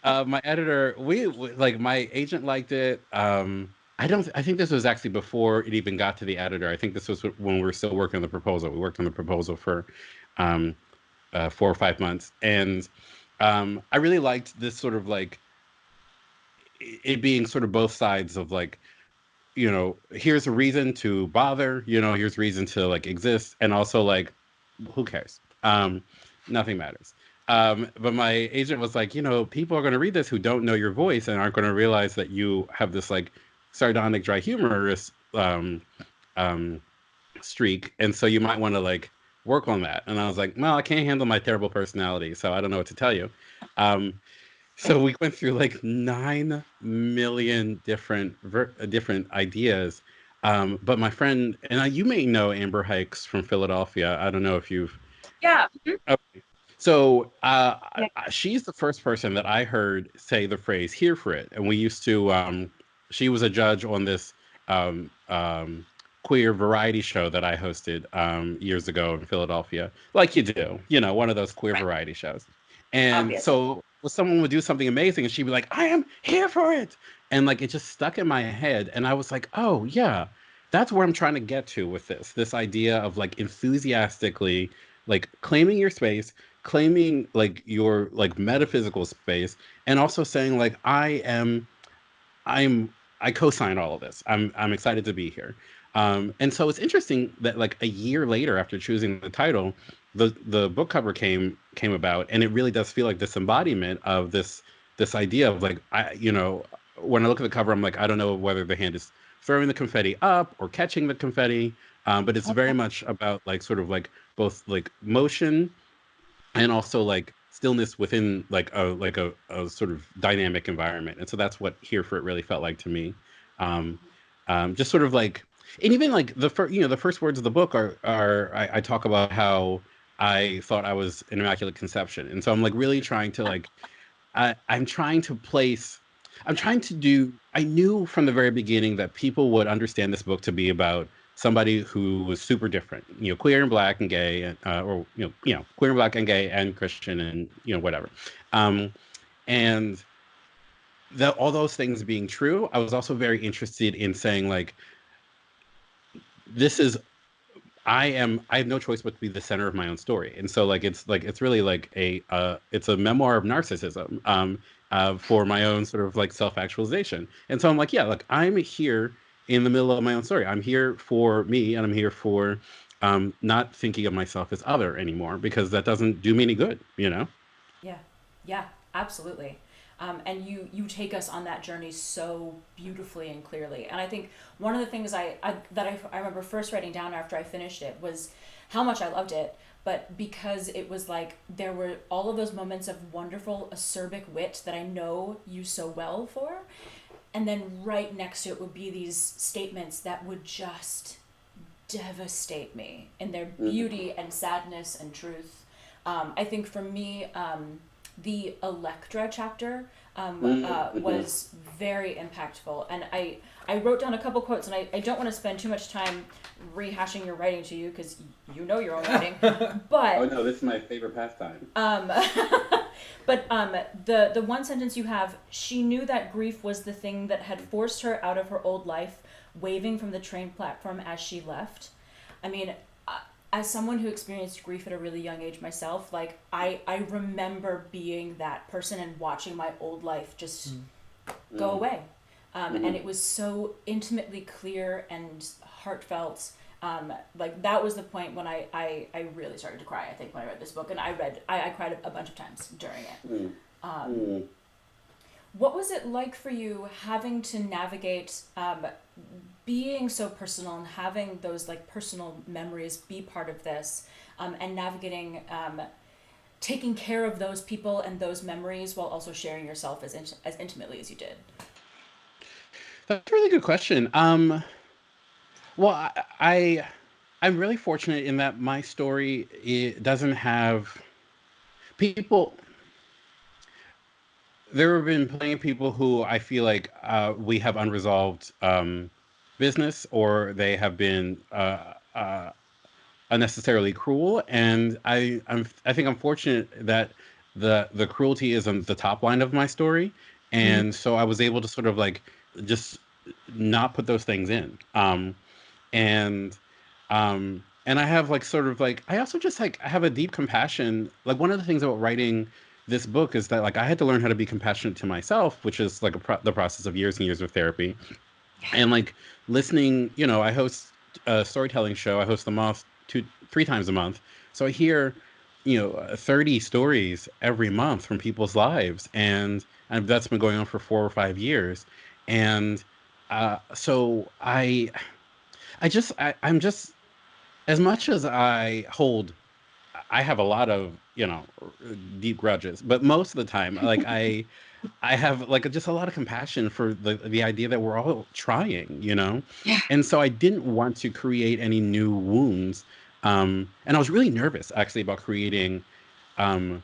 my editor, my agent liked it. I think this was actually before it even got to the editor. I think this was when we were still working on the proposal. We worked on the proposal for 4 or 5 months. And I really liked this sort of like it being sort of both sides of like, you know, here's a reason to bother, you know, here's reason to like exist. And also like, who cares? Nothing matters. But my agent was like, you know, people are going to read this who don't know your voice and aren't going to realize that you have this like sardonic, dry humorous streak, and so you might want to like work on that. And I was like, well, I can't handle my terrible personality, so I don't know what to tell you. So we went through like 9 million different ideas. But my friend, and you may know Amber Hikes from Philadelphia. I don't know if you've. Yeah. Okay. So she's the first person that I heard say the phrase "here for it," and we used to. She was a judge on this queer variety show that I hosted years ago in Philadelphia, like you do, you know, one of those queer variety shows. And Obviously. so someone would do something amazing, and she'd be like, "I am here for it," and like it just stuck in my head, and I was like, "Oh yeah, that's where I'm trying to get to with this idea of like enthusiastically like claiming your space." Claiming like your like metaphysical space, and also saying like I co-sign all of this. I'm excited to be here. And so it's interesting that like a year later after choosing the title, the book cover came about, and it really does feel like this embodiment of this idea of like when I look at the cover, I'm like, I don't know whether the hand is throwing the confetti up or catching the confetti, but it's very much about like sort of like both like motion and also like stillness within like a sort of dynamic environment. And so that's what Here for It really felt like to me. Um, just sort of like, and even like the first words of the book are I talk about how I thought I was an immaculate conception, and so I'm like really trying to like I'm trying to place. I'm trying to do. I knew from the very beginning that people would understand this book to be about somebody who was super different, queer and black and gay, and or queer and black and gay and Christian and whatever. Um, and that all those things being true, I was also very interested in saying like, this is I have no choice but to be the center of my own story. And so it's really like it's a memoir of narcissism, for my own sort of like self-actualization. And so I'm like, yeah, look, I'm here in the middle of my own story. I'm here for me, and I'm here for not thinking of myself as other anymore, because that doesn't do me any good, Yeah, yeah, absolutely. And you take us on that journey so beautifully and clearly. And I think one of the things I remember first writing down after I finished it was how much I loved it, but because it was like there were all of those moments of wonderful acerbic wit that I know you so well for, and then right next to it would be these statements that would just devastate me in their beauty and sadness and truth. I think for me, the Electra chapter was very impactful, and I wrote down a couple quotes, and I don't want to spend too much time rehashing your writing to you because you know your own writing, but oh no, this is my favorite pastime. But the one sentence you have: she knew that grief was the thing that had forced her out of her old life, waving from the train platform as she left. I mean, as someone who experienced grief at a really young age myself, like I remember being that person and watching my old life just go away. And it was so intimately clear and heartfelt. Like that was the point when I really started to cry, I think, when I read this book. And I cried a bunch of times during it. What was it like for you having to navigate being so personal and having those like personal memories be part of this, and navigating taking care of those people and those memories while also sharing yourself as intimately as you did? That's a really good question. Well, I'm really fortunate in that my story, it doesn't have people. There have been plenty of people who I feel like we have unresolved business, or they have been unnecessarily cruel, and I think I'm fortunate that the cruelty is on the top line of my story, and so I was able to sort of like just not put those things in, and and I have like sort of like I also just like I have a deep compassion. Like one of the things about writing this book is that like I had to learn how to be compassionate to myself, which is like the process of years and years of therapy. And like listening, I host a storytelling show. I host them off 3 times a month. So I hear, 30 stories every month from people's lives. And that's been going on for 4 or 5 years. And so I'm just, as much as I have a lot of, deep grudges, but most of the time, like I have like just a lot of compassion for the idea that we're all trying. Yeah. And so I didn't want to create any new wounds. And I was really nervous actually about creating um,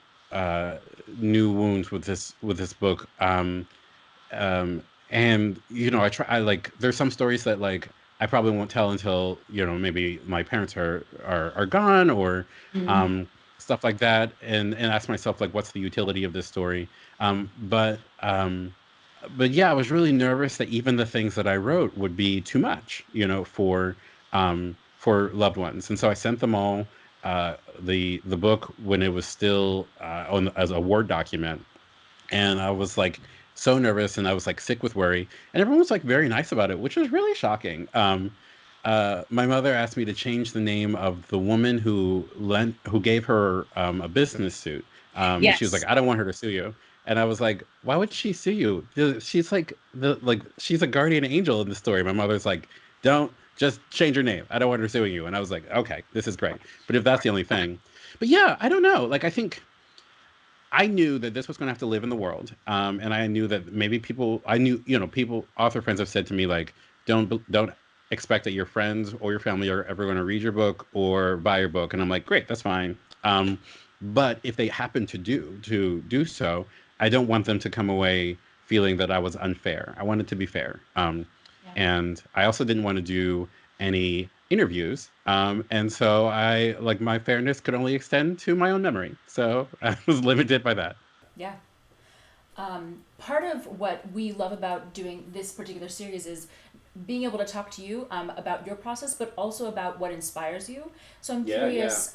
new wounds with this book. And I like there's some stories that like I probably won't tell until maybe my parents are gone, or Mm. um, stuff like that, and ask myself like what's the utility of this story. Um, but um, but yeah, I was really nervous that even the things that I wrote would be too much, for loved ones, and so I sent them all the book when it was still as a Word document, and I was like so nervous, and I was like sick with worry, and everyone was like very nice about it, which was really shocking. my mother asked me to change the name of the woman who gave her a business suit. She was like, Yes. "I don't want her to sue you," and I was like, "Why would she sue you? She's like she's a guardian angel in the story." My mother's like, "Don't just change her name. I don't want her suing you." And I was like, "Okay, this is great." But if that's the only thing, but yeah, I don't know. Like I think I knew that this was going to have to live in the world, and I knew that maybe people. I knew, people, author friends have said to me like, don't expect that your friends or your family are ever going to read your book or buy your book, and I'm like, great, that's fine. But if they happen to do so, I don't want them to come away feeling that I was unfair. I want it to be fair, Yeah. and I also didn't want to do any interviews. And so my fairness could only extend to my own memory. So I was limited by that. Yeah. Part of what we love about doing this particular series is being able to talk to you about your process, but also about what inspires you. So I'm curious,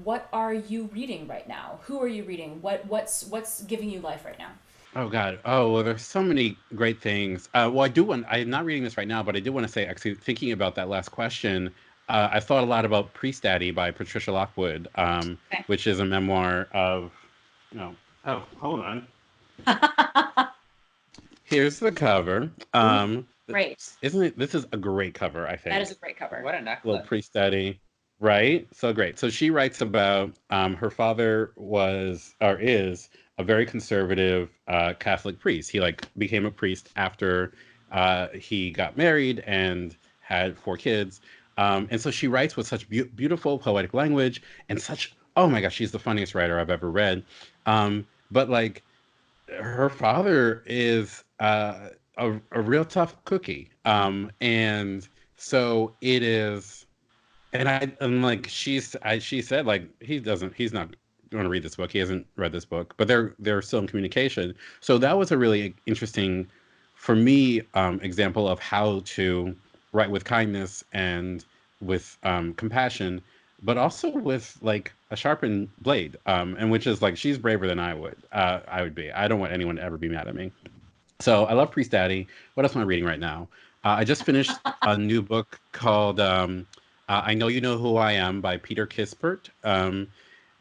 what are you reading right now? Who are you reading? What's giving you life right now? Oh God. Oh well, there's so many great things. Well, I'm not reading this right now, but I do want to say, actually, thinking about that last question, I thought a lot about Priestdaddy by Patricia Lockwood, Okay. which is a memoir of. No. Oh, hold on. Here's the cover. Great. Isn't it? This is a great cover, I That is think. a great cover. What a Little necklace. Priestdaddy, right? So great. So she writes about her father was or is a very conservative Catholic priest. He like became a priest after he got married and had 4 kids. And so she writes with such beautiful poetic language and such. Oh my gosh, she's the funniest writer I've ever read. But like her father is a real tough cookie. And so it is, and like she said, like he's not going to read this book. He hasn't read this book, but they're still in communication. So that was a really interesting, for me, example of how to write with kindness and with compassion, but also with like a sharpened blade. And which is like she's braver than I would be. I don't want anyone to ever be mad at me. So I love Priest Daddy. What else am I reading right now? I just finished a new book called I Know You Know Who I Am by Peter Kispert.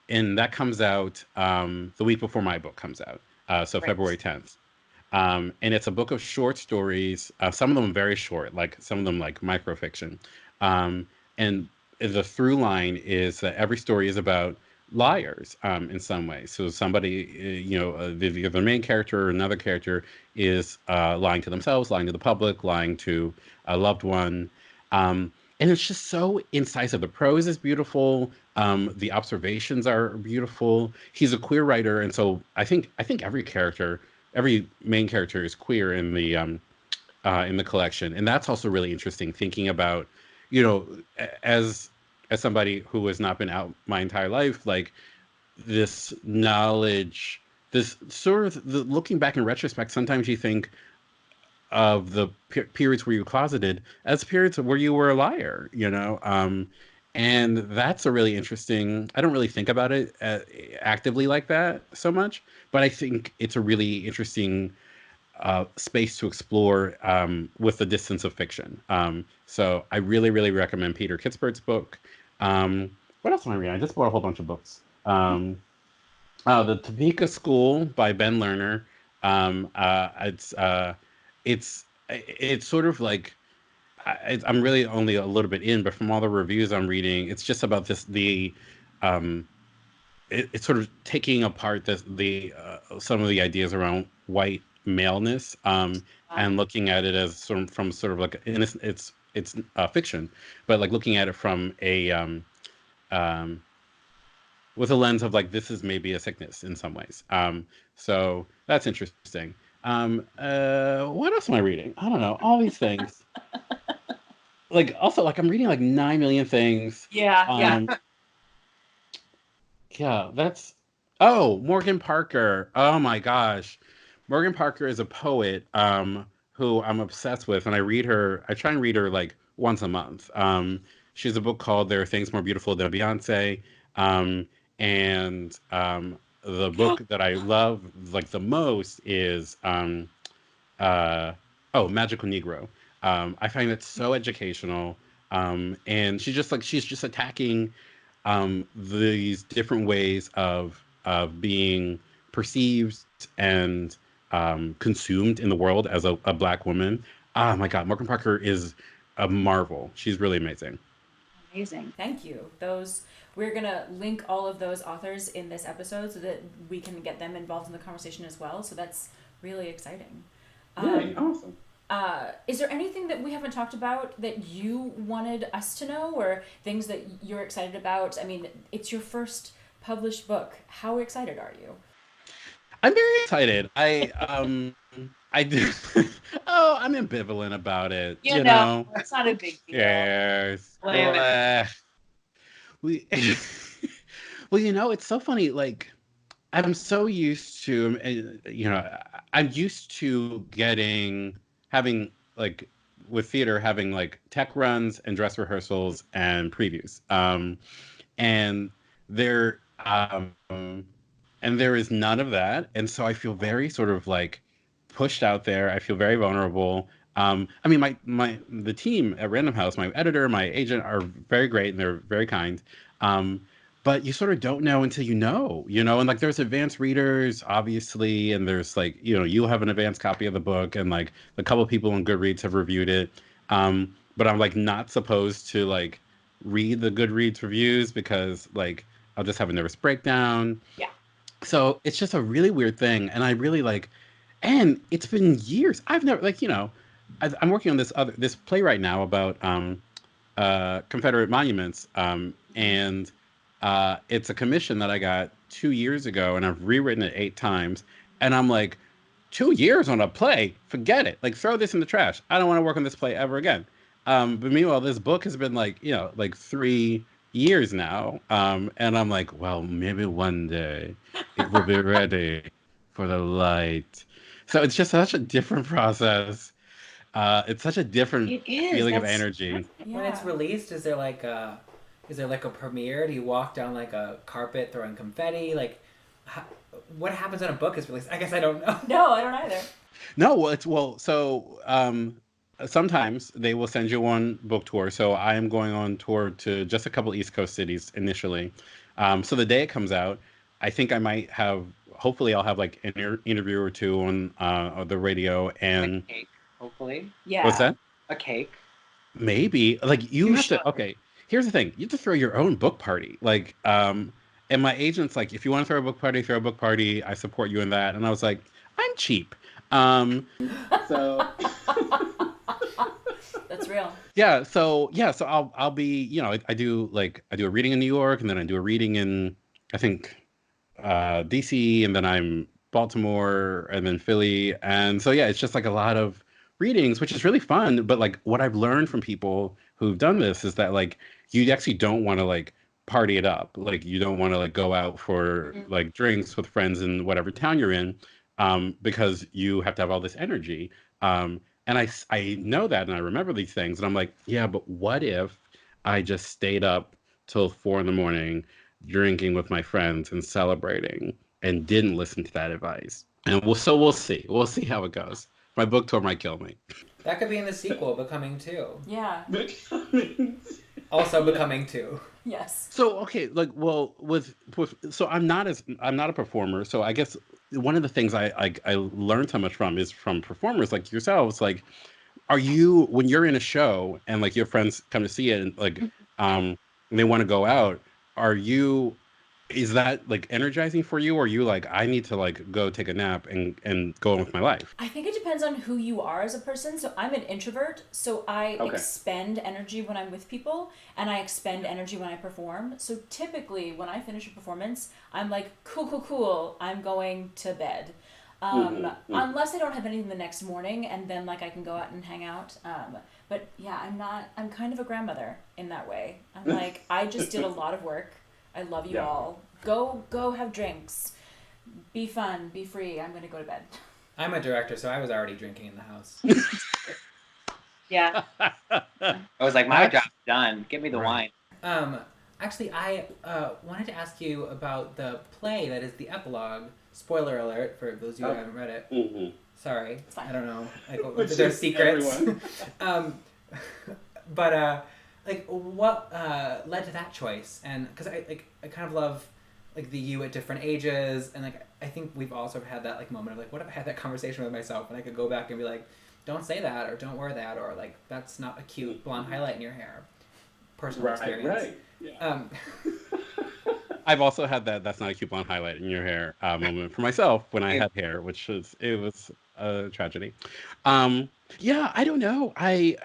And that comes out the week before my book comes out, so Great. February 10th. And it's a book of short stories, some of them very short, like some of them like microfiction. And the through line is that every story is about liars in some way. So somebody, the main character or another character is lying to themselves, lying to the public, lying to a loved one. And it's just so incisive. The prose is beautiful. The observations are beautiful. He's a queer writer, and so I think every main character is queer in the collection, and that's also really interesting. Thinking about, you know, as somebody who has not been out my entire life, like this knowledge, this sort of looking back in retrospect, sometimes you think of the periods where you closeted as periods where you were a liar, and that's a really interesting. I don't really think about it actively like that so much, but I think it's a really interesting space to explore with the distance of fiction. So I really, really recommend Peter Kitzbert's book. What else am I reading? I just bought a whole bunch of books. The Topeka School by Ben Lerner. It's sort of like I'm really only a little bit in, but from all the reviews I'm reading, it's just about um, it's sort of taking apart the some of the ideas around white maleness, Wow. and looking at it as from sort of like, and it's fiction, but like looking at it from a um, with a lens of like this is maybe a sickness in some ways. So that's interesting. What else am I reading? I don't know. All these things. Like also like I'm reading like 9 million things. Yeah. Yeah. Um, yeah, that's oh, Morgan Parker. Oh my gosh. Morgan Parker is a poet who I'm obsessed with, and I try and read her like once a month. She has a book called There Are Things More Beautiful Than Beyonce. Um, and the book that I love like the most is uh, oh, Magical Negro. I find it so educational. And she's just attacking these different ways of being perceived and consumed in the world as a Black woman. Oh my God, Morgan Parker is a marvel. She's really amazing. Amazing. Thank you. We're gonna link all of those authors in this episode so that we can get them involved in the conversation as well. So that's really exciting. Awesome. Is there anything that we haven't talked about that you wanted us to know, or things that you're excited about? I mean, it's your first published book. How excited are you? I'm very excited. I do. Oh, I'm ambivalent about it. You know, it's not a big deal. Yes. We. Well, it's so funny. Like, I'm so used to, I'm used to having like with theater having like tech runs and dress rehearsals and previews. And there is none of that, and so I feel very sort of like pushed out there. I feel very vulnerable. I mean, the team at Random House, my editor, my agent are very great and they're very kind. But you sort of don't know until you know, and like there's advanced readers, obviously, and there's like, you'll have an advanced copy of the book, and like a couple of people on Goodreads have reviewed it. But I'm like not supposed to like read the Goodreads reviews because like I'll just have a nervous breakdown. Yeah. So it's just a really weird thing, and I really like, and it's been years. I've never like, I'm working on this play right now about Confederate monuments, and it's a commission that I got 2 years ago, and I've rewritten it 8 times, and I'm like, 2 years on a play? Forget it. Like, throw this in the trash. I don't want to work on this play ever again. But meanwhile, this book has been like 3 years now, and I'm like, well, maybe one day it will be ready for the light. So it's just such a different process. It's such a different feeling of energy. When it's released, is there like a premiere? Do you walk down like a carpet throwing confetti? Like, what happens when a book is released? I guess I don't know. No, I don't either. No, sometimes they will send you on book tour. So I am going on tour to just a couple East Coast cities initially. So the day it comes out, I think I might hopefully I'll have like an interview or two on the radio and a cake, hopefully. Yeah. What's that? A cake. Maybe like you have to. Okay, here's the thing: you have to throw your own book party. Like, and my agent's like, if you want to throw a book party, throw a book party. I support you in that. And I was like, I'm cheap. So. That's real. Yeah. So I'll be, I do a reading in New York, and then I do a reading in, I think, DC, and then I'm Baltimore, and then Philly. And so, yeah, it's just like a lot of readings, which is really fun. But like what I've learned from people who've done this is that like, you actually don't want to like party it up. Like you don't want to like go out for like drinks with friends in whatever town you're in, because you have to have all this energy. And I know that, and I remember these things, and I'm like, yeah, but what if I just stayed up till 4 a.m. drinking with my friends and celebrating and didn't listen to that advice? And we'll see. We'll see how it goes. My book tour might kill me. That could be in the sequel, Becoming 2. Yeah. Also Becoming 2. Yes. So okay, like, well, so I'm not a performer. So I guess one of the things I learned so much is from performers like yourselves. Like, are you, when you're in a show and like your friends come to see it and like they want to go out, is that like energizing for you, or are you like, I need to like go take a nap and go on with my life? I think it depends on who you are as a person. So I'm an introvert, so I Okay. expend energy when I'm with people, and I expend energy when I perform. So typically when I finish a performance, I'm like, cool, I'm going to bed. Unless I don't have anything the next morning, and then like I can go out and hang out. But yeah, I'm kind of a grandmother in that way. I'm like, I just did a lot of work. I love you all. Go have drinks. Be fun. Be free. I'm going to go to bed. I'm a director, so I was already drinking in the house. Yeah. I was like, my job's done. Give me the wine. Actually, I wanted to ask you about the play that is the epilogue. Spoiler alert for those of you who haven't read it. Mm-hmm. Sorry. It's fine. I don't know. Like, there's secrets. But like what led to that choice? And because I kind of love like the you at different ages, and like I think we've also had that like moment of like, what if I had that conversation with myself and I could go back and be like, don't say that, or don't wear that, or like that's not a cute blonde highlight in your hair. Personal experience. Right. Yeah. I've also had that's not a cute blonde highlight in your hair moment for myself when I had hair, which was a tragedy. Yeah, I don't know. I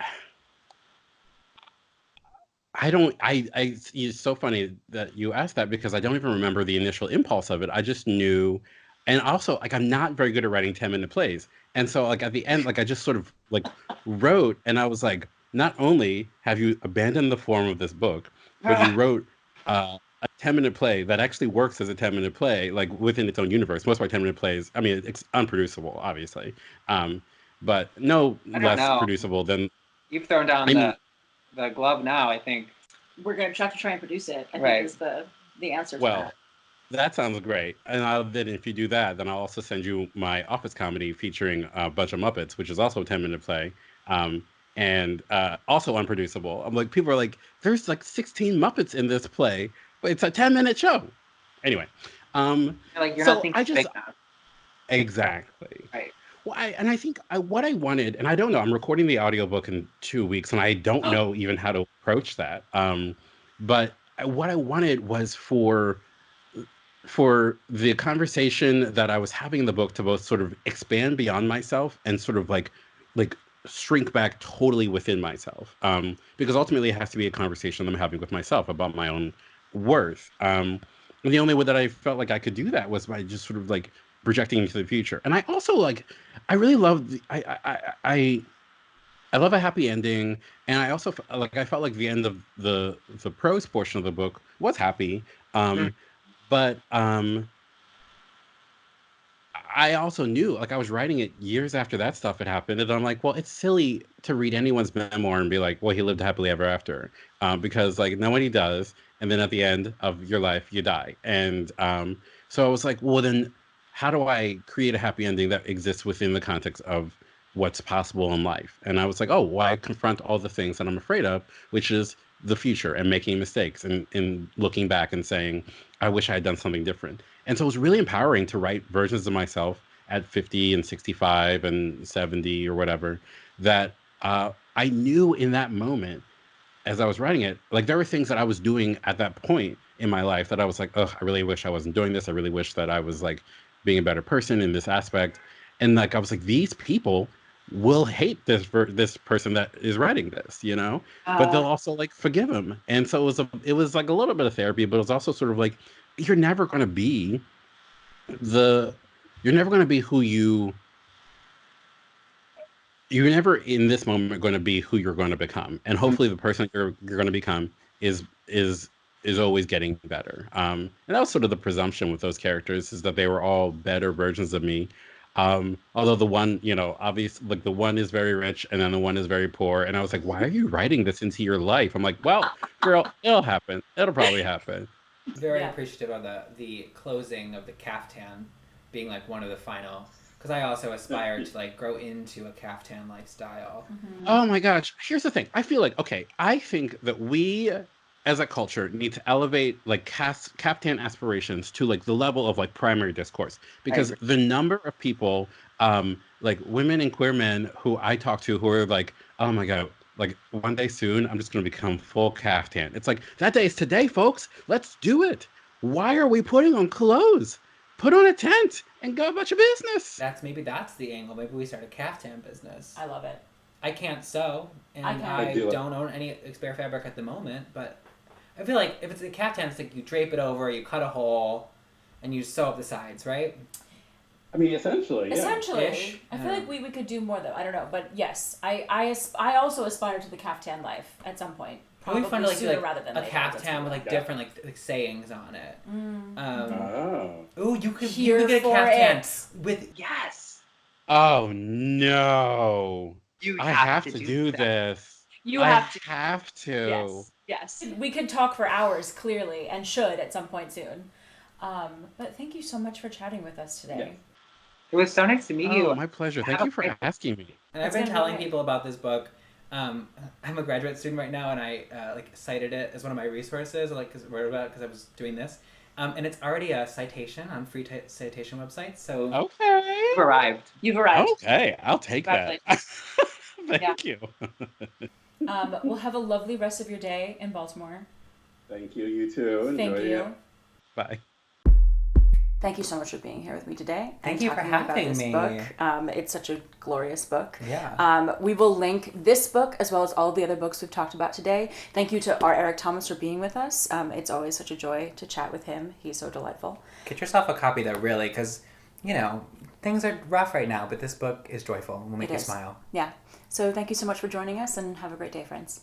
don't. It's so funny that you asked that because I don't even remember the initial impulse of it. I just knew, and also like I'm not very good at writing 10-minute plays, and so like at the end, like I just sort of like wrote, and I was like, not only have you abandoned the form of this book, but you wrote a 10-minute play that actually works as a 10-minute play, like within its own universe. Most of my 10-minute plays, I mean, it's unproducible, obviously, but no less know. producible than. You've thrown down I mean, the glove now, I think. We're going to have to try and produce it, I Right. think is the answer to well, that. that sounds great. And then if you do that, then I'll also send you my office comedy featuring a bunch of Muppets, which is also a 10-minute play, and also unproducible. I'm like, people are like, there's like 16 Muppets in this play, but it's a 10-minute show. Anyway, You're so not thinking big enough. exactly. Right. Well, I think what I wanted, and I don't know, I'm recording the audiobook in 2 weeks, and I don't know even how to approach that. But what I wanted was for the conversation that I was having in the book to both sort of expand beyond myself and sort of like shrink back totally within myself. Because ultimately it has to be a conversation I'm having with myself about my own worth. And the only way that I felt like I could do that was by just sort of like projecting into the future. And I also like, I really love, I love a happy ending. And I also I felt like the end of the prose portion of the book was happy. But I also knew, like I was writing it years after that stuff had happened, and I'm like, well, it's silly to read anyone's memoir and be like, well, he lived happily ever after, because like nobody does, and then at the end of your life, you die. And so I was like, well, then how do I create a happy ending that exists within the context of what's possible in life? And I was like, oh, well, I confront all the things that I'm afraid of, which is the future and making mistakes and looking back and saying, I wish I had done something different. And so it was really empowering to write versions of myself at 50 and 65 and 70 or whatever, that I knew in that moment, as I was writing it, like there were things that I was doing at that point in my life that I was like, oh, I really wish I wasn't doing this. I really wish that I was like being a better person in this aspect. And like, I was like, these people will hate this person that is writing this, you know, but they'll also like forgive him. And so it was like a little bit of therapy, but it was also sort of like, you're never going to be who you're never in this moment going to be who you're going to become. And hopefully the person you're going to become is always getting better. And that was sort of the presumption with those characters, is that they were all better versions of me. Although the one, you know, obviously, like the one is very rich and then the one is very poor. And I was like, why are you writing this into your life? I'm like, well, girl, it'll happen. It'll probably happen. Very appreciative of the closing of the caftan being like one of the final, because I also aspire to like grow into a caftan lifestyle. Mm-hmm. Oh my gosh. Here's the thing. I feel like, okay, I think that we as a culture need to elevate like caftan aspirations to like the level of like primary discourse, because the number of people, like women and queer men who I talk to who are like, oh my God, like one day soon, I'm just going to become full caftan. It's like, that day is today, folks. Let's do it. Why are we putting on clothes? Put on a tent and go about your business. Maybe that's the angle. Maybe we start a caftan business. I love it. I can't sew, and I don't own any spare fabric at the moment, but I feel like if it's a caftan, it's like you drape it over, you cut a hole, and you sew up the sides, right? I mean, essentially, yeah. Essentially. Ish. I feel like we could do more, though. I don't know. But yes, I also aspire to the caftan life at some point. Probably fun to like do sooner like rather than a later. caftan with like different like sayings on it. Ooh, you could Here get a for caftan it. with Yes. Oh no! I have to do this. You have to. I have to. Yes. We could talk for hours, clearly, and should at some point soon. But thank you so much for chatting with us today. Yes. It was so nice to meet you. Oh, my pleasure. Thank you for asking me. And I've been telling people about this book I'm a graduate student right now, and I cited it as one of my resources, cause wrote about it because I was doing this. And it's already a citation on free citation websites. So Okay. You've arrived. You've arrived. Okay, I'll take that. Thank you. We'll have a lovely rest of your day in Baltimore. Thank you. You too. Enjoy Thank you. it. Bye. Thank you so much for being here with me today. Thank and you for talking about having this me. book. It's such a glorious book. Yeah. We will link this book as well as all of the other books we've talked about today. Thank you to our Eric Thomas for being with us. It's always such a joy to chat with him. He's so delightful. Get yourself a copy though, really, because, things are rough right now, but this book is joyful and will make you smile. Yeah. So thank you so much for joining us and have a great day, friends.